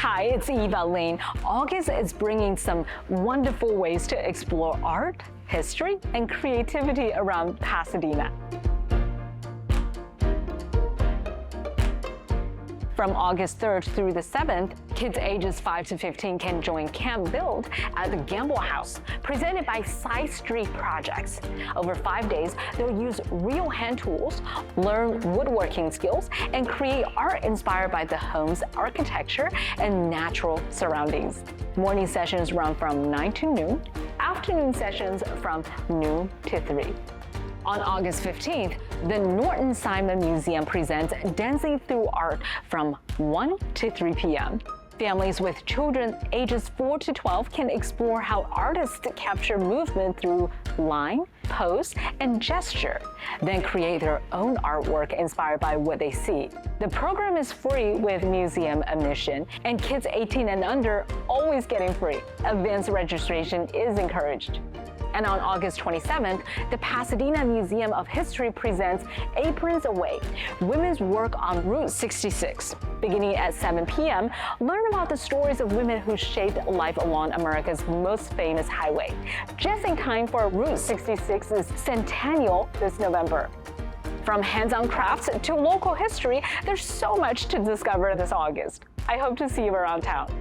Hi, it's Eva Lane. August is bringing some wonderful ways to explore art, history, and creativity around Pasadena. From August 3rd through the 7th, kids ages 5 to 15 can join Camp Build at the Gamble House, presented by Side Street Projects. Over 5 days, they'll use real hand tools, learn woodworking skills, and create art inspired by the home's architecture and natural surroundings. Morning sessions run from 9 to noon, afternoon sessions from noon to 3. On August 15th, the Norton Museum presents Dancing Through Art from 1 to 3 p.m. Families with children ages 4 to 12 can explore how artists capture movement through line, pose, and gesture, then create their own artwork inspired by what they see. The program is free with museum admission, and kids 18 and under always getting free. Advance registration is encouraged. And on August 27th, the Pasadena Museum of History presents Aprons Away, Women's Work on Route 66. Beginning at 7 p.m., learn about the stories of women who shaped life along America's most famous highway, just in time for Route 66's centennial this November. From hands-on crafts to local history, there's so much to discover this August. I hope to see you around town.